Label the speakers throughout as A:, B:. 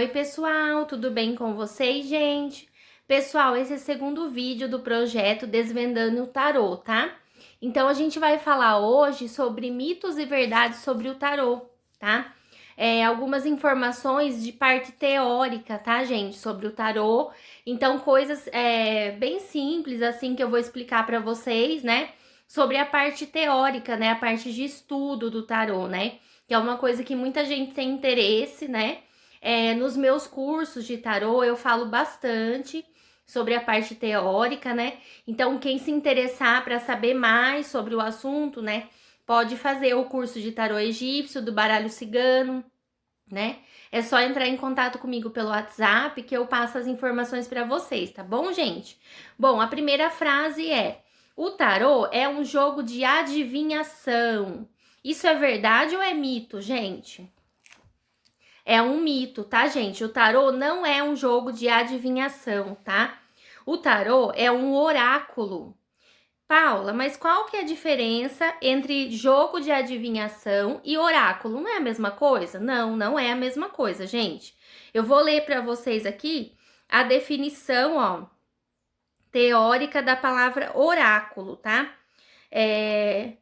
A: Oi, pessoal, tudo bem com vocês, gente? Pessoal, esse é o segundo vídeo do projeto Desvendando o Tarô, tá? Então, a gente vai falar hoje sobre mitos e verdades sobre o tarô, tá? Algumas informações de parte teórica, tá, gente, sobre o tarô. Então, coisas bem simples, assim, que eu vou explicar para vocês, né? Sobre a parte teórica, né? A parte de estudo do tarô, né? Que é uma coisa que muita gente tem interesse, né? Nos meus cursos de tarô eu falo bastante sobre a parte teórica, né? Então, quem se interessar para saber mais sobre o assunto, né, pode fazer o curso de tarô egípcio, do baralho cigano, né? É só entrar em contato comigo pelo WhatsApp que eu passo as informações para vocês, tá bom, gente? Bom, a primeira frase é: o tarô é um jogo de adivinhação. Isso é verdade ou é mito, gente? É um mito, tá, gente? O tarô não é um jogo de adivinhação, tá? O tarô é um oráculo. Paula, mas qual que é a diferença entre jogo de adivinhação e oráculo? Não é a mesma coisa? Não, não é a mesma coisa, gente. Eu vou ler para vocês aqui a definição, ó, teórica da palavra oráculo, tá? É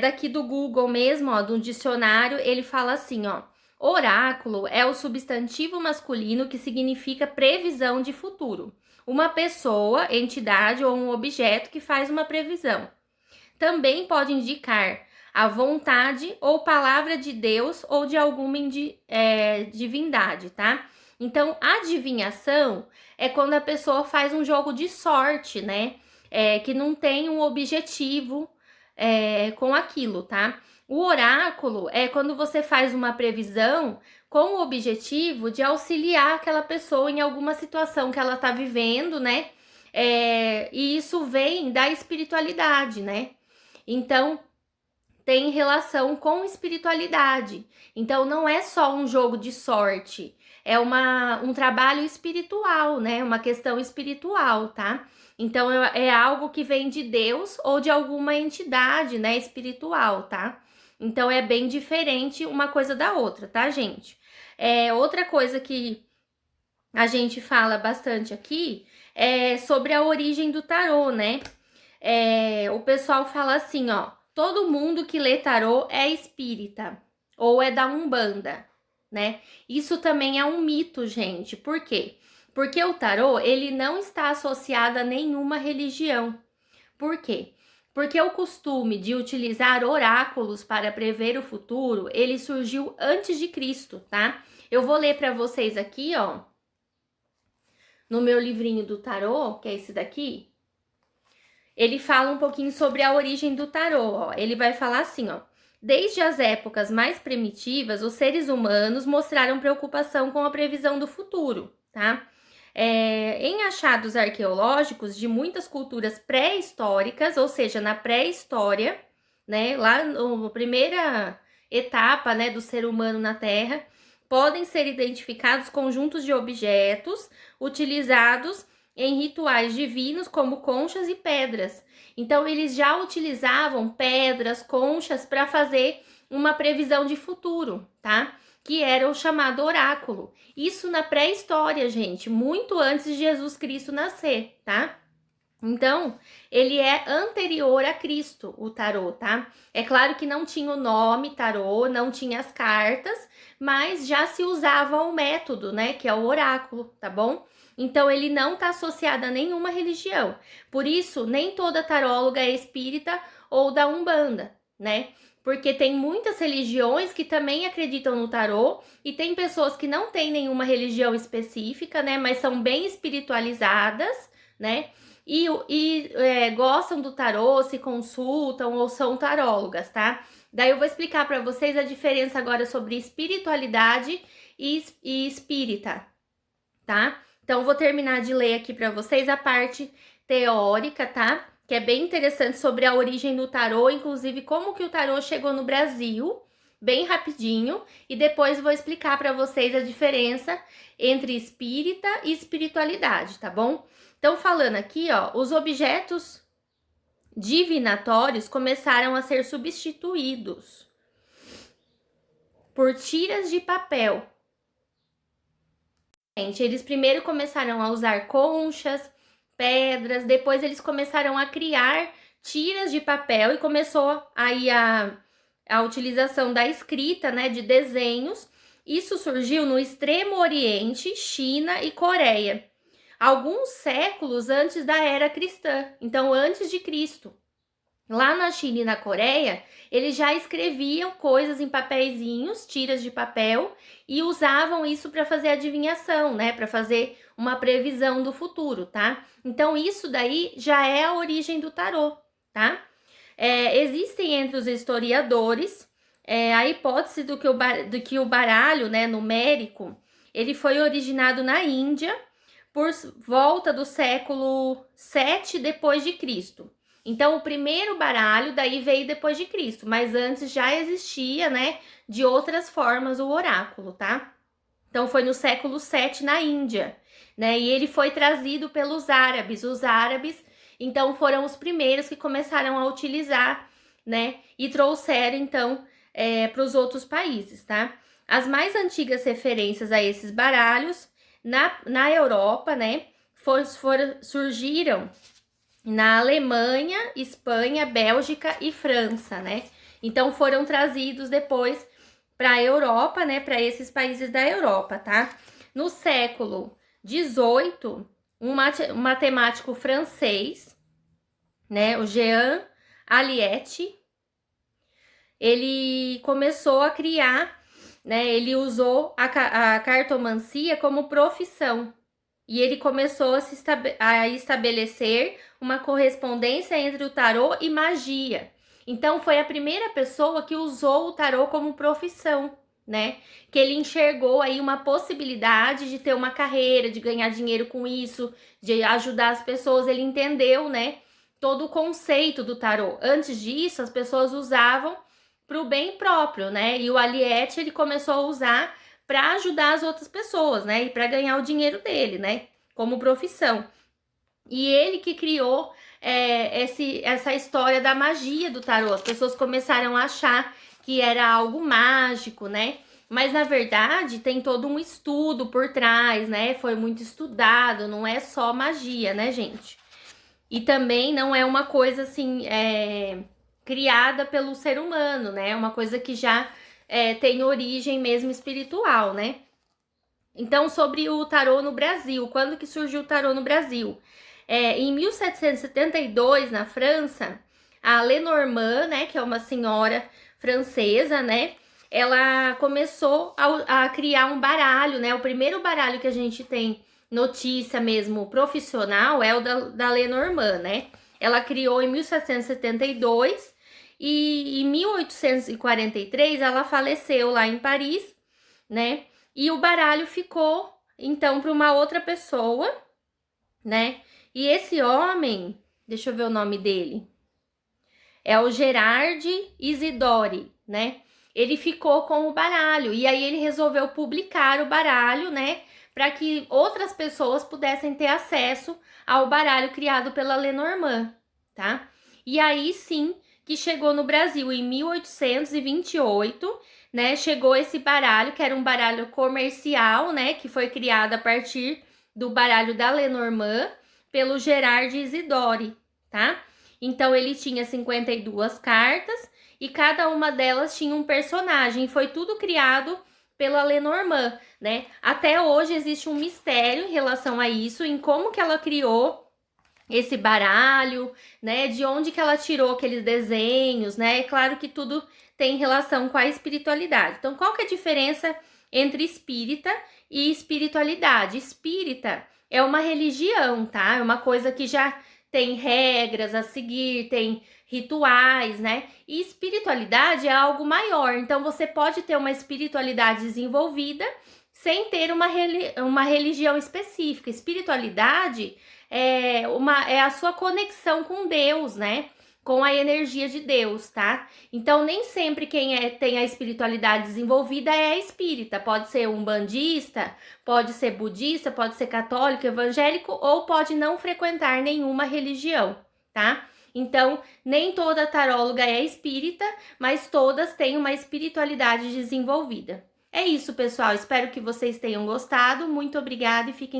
A: daqui do Google mesmo, ó, do dicionário, ele fala assim, ó: oráculo é o substantivo masculino que significa previsão de futuro. Uma pessoa, entidade ou um objeto que faz uma previsão. Também pode indicar a vontade ou palavra de Deus ou de alguma divindade, tá? Então, adivinhação é quando a pessoa faz um jogo de sorte, né? Que não tem um objetivo com aquilo, tá? O oráculo é quando você faz uma previsão com o objetivo de auxiliar aquela pessoa em alguma situação que ela tá vivendo, né? E isso vem da espiritualidade, né? Então, tem relação com espiritualidade. Então, não é só um jogo de sorte, é um trabalho espiritual, né? Uma questão espiritual, tá? Então, é algo que vem de Deus ou de alguma entidade, né, espiritual, tá? Então, é bem diferente uma coisa da outra, tá, gente? Outra coisa que a gente fala bastante aqui é sobre a origem do tarô, né? O pessoal fala assim, ó: todo mundo que lê tarô é espírita ou é da Umbanda, né? Isso também é um mito, gente. Por quê? Porque o tarô, ele não está associado a nenhuma religião. Por quê? Porque o costume de utilizar oráculos para prever o futuro, ele surgiu antes de Cristo, tá? Eu vou ler para vocês aqui, ó, no meu livrinho do tarô, que é esse daqui. Ele fala um pouquinho sobre a origem do tarô, ó. Ele vai falar assim, ó: desde as épocas mais primitivas, os seres humanos mostraram preocupação com a previsão do futuro, tá? Em achados arqueológicos de muitas culturas pré-históricas, ou seja, na pré-história, né, lá na primeira etapa, né, do ser humano na Terra, podem ser identificados conjuntos de objetos utilizados em rituais divinos como conchas e pedras. Então, eles já utilizavam pedras, conchas para fazer uma previsão de futuro, tá? Que era o chamado oráculo. Isso na pré-história, gente, muito antes de Jesus Cristo nascer, tá? Então, ele é anterior a Cristo, o tarô, tá? É claro que não tinha o nome tarô, não tinha as cartas, mas já se usava o método, né? Que é o oráculo, tá bom? Então, ele não está associado a nenhuma religião. Por isso, nem toda taróloga é espírita ou da Umbanda, né? Porque tem muitas religiões que também acreditam no tarô e tem pessoas que não têm nenhuma religião específica, né? Mas são bem espiritualizadas, né? Gostam do tarô, se consultam ou são tarólogas, tá? Daí eu vou explicar para vocês a diferença agora sobre espiritualidade e espírita, tá? Então, vou terminar de ler aqui para vocês a parte teórica, tá? Que é bem interessante sobre a origem do tarô, inclusive como que o tarô chegou no Brasil, bem rapidinho, e depois vou explicar para vocês a diferença entre espírita e espiritualidade, tá bom? Então, falando aqui, ó, os objetos divinatórios começaram a ser substituídos por tiras de papel Eles primeiro começaram a usar conchas, pedras, depois eles começaram a criar tiras de papel e começou aí a utilização da escrita, né, de desenhos. Isso surgiu no Extremo Oriente, China e Coreia, alguns séculos antes da era cristã, então antes de Cristo. Lá na China e na Coreia, eles já escreviam coisas em papeizinhos, tiras de papel, e usavam isso para fazer adivinhação, né? Para fazer uma previsão do futuro, tá? Então, isso daí já é a origem do tarô, tá? Existem entre os historiadores a hipótese do que o baralho, né, numérico, ele foi originado na Índia por volta do século 7 depois de Cristo. Então, o primeiro baralho daí veio depois de Cristo, mas antes já existia, né, de outras formas o oráculo, tá? Então, foi no século 7 na Índia, né? E ele foi trazido pelos árabes. Os árabes, então, foram os primeiros que começaram a utilizar, né? E trouxeram, então, para os outros países, tá? As mais antigas referências a esses baralhos na Europa, né? Surgiram na Alemanha, Espanha, Bélgica e França, né? Então foram trazidos depois para a Europa, né? Para esses países da Europa, tá? No século XVIII, um matemático francês, né? O Jean Aliette, ele começou a criar, né? Ele usou a cartomancia como profissão. E ele começou a estabelecer uma correspondência entre o tarô e magia. Então, foi a primeira pessoa que usou o tarô como profissão, né? Que ele enxergou aí uma possibilidade de ter uma carreira, de ganhar dinheiro com isso, de ajudar as pessoas. Ele entendeu, né? Todo o conceito do tarô. Antes disso, as pessoas usavam para o bem próprio, né? E o Aliette, ele começou a usar para ajudar as outras pessoas, né? E para ganhar o dinheiro dele, né? Como profissão. E ele que criou essa história da magia do tarô. As pessoas começaram a achar que era algo mágico, né? Mas na verdade tem todo um estudo por trás, né? Foi muito estudado, não é só magia, né, gente? E também não é uma coisa assim criada pelo ser humano, né? É uma coisa que já tem origem mesmo espiritual, né? Então, sobre o tarô no Brasil, quando que surgiu o tarô no Brasil? Em 1772, na França, a Lenormand, né, que é uma senhora francesa, né, ela começou a criar um baralho, né, o primeiro baralho que a gente tem notícia mesmo profissional é o da Lenormand, né, ela criou em 1772 e em 1843 ela faleceu lá em Paris, né, e o baralho ficou, então, para uma outra pessoa, né? E esse homem, deixa eu ver o nome dele, é o Gerard Isidore, né? Ele ficou com o baralho e aí ele resolveu publicar o baralho, né? Para que outras pessoas pudessem ter acesso ao baralho criado pela Lenormand, tá? E aí sim que chegou no Brasil em 1828, né? Chegou esse baralho, que era um baralho comercial, né? Que foi criado a partir do baralho da Lenormand pelo Gerard Isidore, tá? Então ele tinha 52 cartas e cada uma delas tinha um personagem. Foi tudo criado pela Lenormand, né? Até hoje existe um mistério em relação a isso, em como que ela criou esse baralho, né? De onde que ela tirou aqueles desenhos, né? É claro que tudo tem relação com a espiritualidade. Então, qual que é a diferença entre espírita e espiritualidade? Espírita é uma religião, tá? É uma coisa que já tem regras a seguir, tem rituais, né? E espiritualidade é algo maior. Então, você pode ter uma espiritualidade desenvolvida sem ter uma religião específica. Espiritualidade é a sua conexão com Deus, né? Com a energia de Deus, tá? Então, nem sempre quem tem a espiritualidade desenvolvida é espírita. Pode ser umbandista, pode ser budista, pode ser católico, evangélico, ou pode não frequentar nenhuma religião, tá? Então, nem toda taróloga é espírita, mas todas têm uma espiritualidade desenvolvida. É isso, pessoal. Espero que vocês tenham gostado. Muito obrigada e fiquem